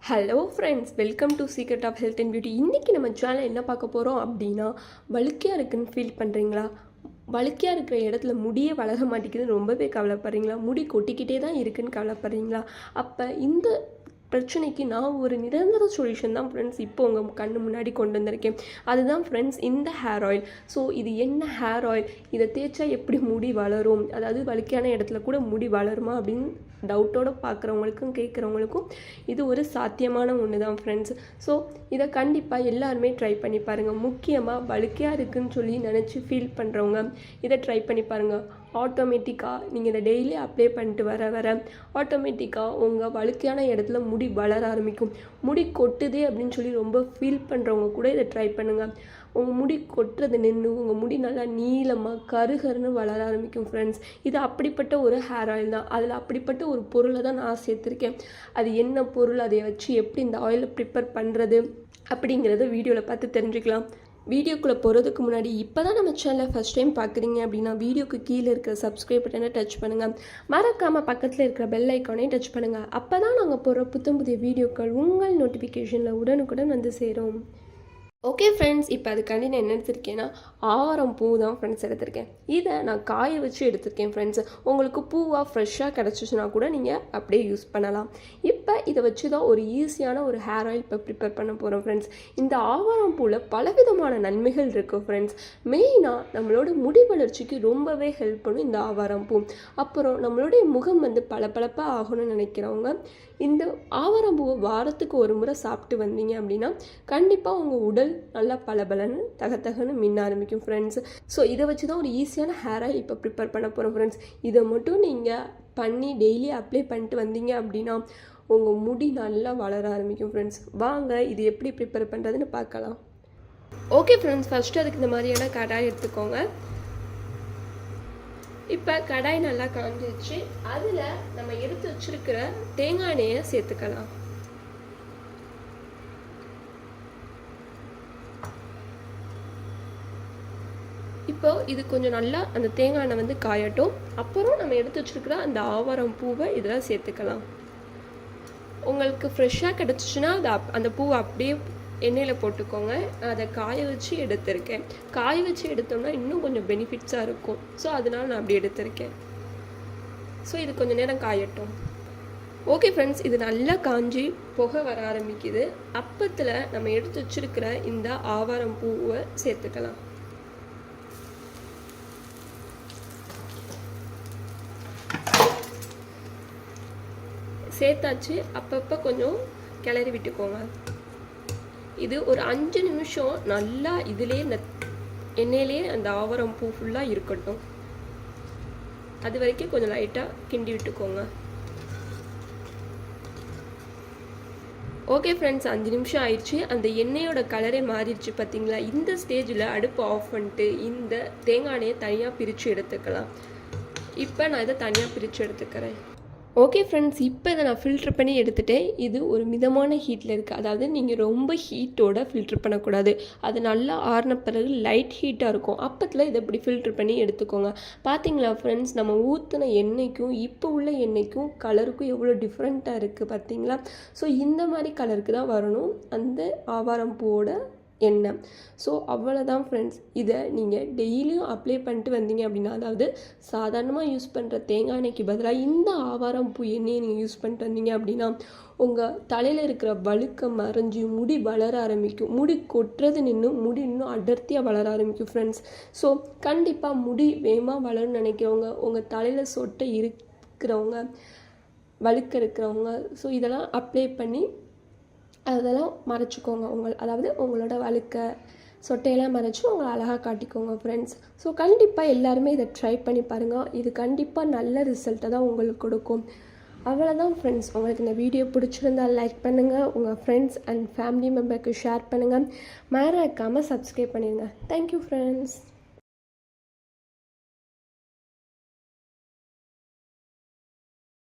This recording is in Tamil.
Hello friends, welcome to secret of health and beauty. இன்றைக்கி நம்ம சேனல் என்ன பார்க்க போகிறோம் அப்படின்னா, வழுக்கையாக இருக்குன்னு ஃபீல் பண்ணுறீங்களா? வழுக்கையாக இருக்கிற இடத்துல முடியே வளர மாட்டேங்குதுன்னு ரொம்பவே கவலைப்படுறீங்களா? முடி கொட்டிக்கிட்டே தான் இருக்குதுன்னு கவலைப்படுறீங்களா? அப்போ இந்த பிரச்சனைக்கு நான் ஒரு நிரந்தர சொல்யூஷன் தான் ஃப்ரெண்ட்ஸ் இப்போ உங்கள் கண்ணு முன்னாடி கொண்டு வந்திருக்கேன். அதுதான் ஃப்ரெண்ட்ஸ் இந்த ஹேர் ஆயில். ஸோ இது என்ன ஹேர் ஆயில், இதை தேய்ச்சா எப்படி முடி வளரும், அதாவது வழுக்கையான இடத்துல கூட முடி வளருமா அப்படின்னு டவுட்டோடு பார்க்குறவங்களுக்கும் கேட்குறவங்களுக்கும் இது ஒரு சாத்தியமான ஒன்று தான் ஃப்ரெண்ட்ஸ். ஸோ இதை கண்டிப்பாக எல்லாருமே ட்ரை பண்ணி பாருங்கள். முக்கியமாக வழுக்கையாக இருக்குதுன்னு சொல்லி நினச்சி ஃபீல் பண்ணுறவங்க இதை ட்ரை பண்ணி பாருங்கள். ஆட்டோமேட்டிக்காக நீங்கள் இதை டெய்லி அப்ளை பண்ணிட்டு வர ஆட்டோமேட்டிக்காக உங்கள் வழுக்கையான இடத்துல முடி வளர ஆரம்பிக்கும். முடி கொட்டுதே அப்படின்னு சொல்லி ரொம்ப ஃபீல் பண்ணுறவங்க கூட இதை ட்ரை பண்ணுங்கள். உங்கள் முடி கொட்டுறது நின்று உங்கள் முடி நல்லா நீளமாக கருகருன்னு வளர ஆரம்பிக்கும் ஃப்ரெண்ட்ஸ். இது அப்படிப்பட்ட ஒரு ஹேர் ஆயில் தான். அதில் அப்படிப்பட்ட ஒரு பொருளை தான் நான் சேர்த்துருக்கேன். அது என்ன பொருள், அதை வச்சு எப்படி இந்த ஆயிலை ப்ரிப்பேர் பண்ணுறது அப்படிங்கிறத வீடியோவில் பார்த்து தெரிஞ்சுக்கலாம். வீடியோக்குள்ளே போகிறதுக்கு முன்னாடி இப்போ தான் நம்ம சேனலை ஃபஸ்ட் டைம் பார்க்குறீங்க அப்படின்னா வீடியோக்கு கீழே இருக்கிற சப்ஸ்கிரைப் பட்டனை டச் பண்ணுங்கள். மறக்காமல் பக்கத்தில் இருக்கிற பெல் ஐக்கானையும் டச் பண்ணுங்கள். அப்போ தான் நாங்கள் போகிற புதிய வீடியோக்கள் உங்கள் நோட்டிஃபிகேஷனில் உடனுக்குடன் வந்து சேரும். ஓகே ஃப்ரெண்ட்ஸ், இப்போ அதுக்காண்டி நான் என்ன எடுத்திருக்கேன்னா ஆவாரம் பூ தான் ஃப்ரெண்ட்ஸ் எடுத்திருக்கேன். இதை நான் காய வச்சு எடுத்திருக்கேன் ஃப்ரெண்ட்ஸ். உங்களுக்கு பூவாக ஃப்ரெஷ்ஷாக கிடச்சிச்சுன்னா கூட நீங்கள் அப்படியே யூஸ் பண்ணலாம். இப்போ இதை வச்சு தான் ஒரு ஈஸியான ஒரு ஹேர் ஆயில் இப்போ ப்ரிப்பேர் பண்ண போகிறோம் ஃப்ரெண்ட்ஸ். இந்த ஆவாரம் பூவில் பலவிதமான நன்மைகள் இருக்குது ஃப்ரெண்ட்ஸ். மெயினாக நம்மளோட முடி வளர்ச்சிக்கு ரொம்பவே ஹெல்ப் பண்ணும் இந்த ஆவாரம் பூ. அப்புறம் நம்மளுடைய முகம் பளபளப்பாக ஆகணும்னு நினைக்கிறவங்க இந்த ஆவாரம் பூவை வாரத்துக்கு ஒரு முறை சாப்பிட்டு வந்தீங்க அப்படின்னா கண்டிப்பாக உங்கள் உடல் நல்லா பளபளன்னு தகன்னு மின்ன ஆரம்பிக்கும் ஃப்ரெண்ட்ஸ். ஸோ இதை வச்சு தான் ஒரு ஈஸியான ஹேர் ஆயில் இப்போ ப்ரிப்பேர் பண்ண போகிறோம் ஃப்ரெண்ட்ஸ். இதை மட்டும் நீங்கள் பண்ணி டெய்லி அப்ளை பண்ணிட்டு வந்தீங்க அப்படின்னா உங்கள் முடி நல்லா வளர ஆரம்பிக்கும் ஃப்ரெண்ட்ஸ். வாங்க இது எப்படி ப்ரிப்பேர் பண்ணுறதுன்னு பார்க்கலாம். ஓகே ஃப்ரெண்ட்ஸ், ஃபஸ்ட்டு அதுக்கு இந்த மாதிரியான கடாய் எடுத்துக்கோங்க. இப்போ கடாய் நல்லா காஞ்சிச்சு. அதில் நம்ம எடுத்து வச்சிருக்கிற தேங்காய் எண்ணெயை சேர்த்துக்கலாம். இப்போ இது கொஞ்சம் நல்லா அந்த தேங்காய் எண்ணெய் காயட்டும். அப்புறம் நம்ம எடுத்து வச்சிருக்கிற அந்த ஆவாரம் பூவை இதில் சேர்த்துக்கலாம். உங்களுக்கு ஃப்ரெஷ்ஷாக கிடச்சிச்சின்னா அந்த பூவை அப்படியே எண்ணெயில் போட்டுக்கோங்க. அதை காய வச்சு எடுத்திருக்கேன். காய வச்சு எடுத்தோம்னா இன்னும் கொஞ்சம் பெனிஃபிட்ஸாக இருக்கும். ஸோ அதனால் நான் அப்படி எடுத்திருக்கேன். ஸோ இது கொஞ்சம் நேரம் காயட்டும். ஓகே ஃப்ரெண்ட்ஸ், இது நல்லா காஞ்சி புகை வர ஆரம்பிக்குது. அப்பத்தில் நம்ம எடுத்து வச்சிருக்கிற இந்த ஆவாரம் பூவை சேர்த்துக்கலாம். சேர்த்தாச்சு. அப்பப்போ கொஞ்சம் கிளறி விட்டுக்கோங்க. இது ஒரு 5 நிமிஷம் நல்லா இதிலே இந்த எண்ணெயிலே அந்த ஆவாரம் பூ ஃபுல்லாக இருக்கட்டும். அது வரைக்கும் கொஞ்சம் லைட்டாக கிண்டி விட்டுக்கோங்க. ஓகே ஃப்ரெண்ட்ஸ், 5 நிமிஷம் ஆயிடுச்சு. அந்த எண்ணெயோட கலரே மாறிடுச்சு பார்த்தீங்களா? இந்த ஸ்டேஜில் அடுப்பு ஆஃப் பண்ணிட்டு இந்த தேங்காய் எண்ணெயை தனியாக பிரித்து எடுத்துக்கலாம். இப்போ நான் இதை தனியாக பிரித்து எடுத்துக்கிறேன். ஓகே ஃப்ரெண்ட்ஸ், இப்போ இதை நான் ஃபில்ட்ரு பண்ணி எடுத்துகிட்டேன். இது ஒரு மிதமான ஹீட்டில் இருக்குது. அதாவது நீங்கள் ரொம்ப ஹீட்டோட ஃபில்ட்ரு பண்ணக்கூடாது. அது நல்லா ஆறின பிறகு லைட் ஹீட்டாக இருக்கும். அப்பத்தில் இதை இப்படி ஃபில்ட்ரு பண்ணி எடுத்துக்கோங்க. பார்த்தீங்களா ஃப்ரெண்ட்ஸ், நம்ம ஊற்றின எண்ணெய்க்கும் இப்போ உள்ள எண்ணெய்க்கும் கலருக்கும் எவ்வளோ டிஃப்ரெண்ட்டாக இருக்குது பார்த்தீங்களா? ஸோ இந்த மாதிரி கலருக்கு தான் வரணும் அந்த ஆவாரம் பூவோட எண்ணெய். ஸோ அவ்வளோதான் ஃப்ரெண்ட்ஸ். இதை நீங்கள் டெய்லியும் அப்ளை பண்ணிட்டு வந்தீங்க அப்படின்னா, அதாவது சாதாரணமாக யூஸ் பண்ணுற தேங்காய் எண்ணெய்க்கு பதிலாக இந்த ஆவாரம் பூ எண்ணெயை நீங்கள் யூஸ் பண்ணிட்டு வந்தீங்க அப்படின்னா உங்கள் தலையில் இருக்கிற வழுக்க மறைஞ்சி முடி வளர ஆரம்பிக்கும். முடி கொட்டுறது நின்று முடி இன்னும் அடர்த்தியாக வளர ஆரம்பிக்கும் ஃப்ரெண்ட்ஸ். ஸோ கண்டிப்பாக முடி வேகமாக வளரும்னு நினைக்கிறவங்க, உங்கள் தலையில் சொட்டை இருக்கிறவங்க, வழுக்க இருக்கிறவங்க, ஸோ இதெல்லாம் அப்ளை பண்ணி அதெல்லாம் மறைச்சிக்கோங்க. அதாவது உங்களோட வழுக்க சொட்டையெல்லாம் மறைச்சி உங்களை அழகாக காட்டிக்கோங்க ஃப்ரெண்ட்ஸ். ஸோ கண்டிப்பாக எல்லாருமே இதை ட்ரை பண்ணி பாருங்கள். இது கண்டிப்பாக நல்ல ரிசல்ட்டை தான் உங்களுக்கு கொடுக்கும். அவ்வளோதான் ஃப்ரெண்ட்ஸ். உங்களுக்கு இந்த வீடியோ பிடிச்சிருந்தால் லைக் பண்ணுங்கள், உங்கள் ஃப்ரெண்ட்ஸ் அண்ட் ஃபேமிலி மெம்பருக்கு ஷேர் பண்ணுங்கள். மறக்காமல் சப்ஸ்கிரைப் பண்ணிடுங்க. Thank you friends.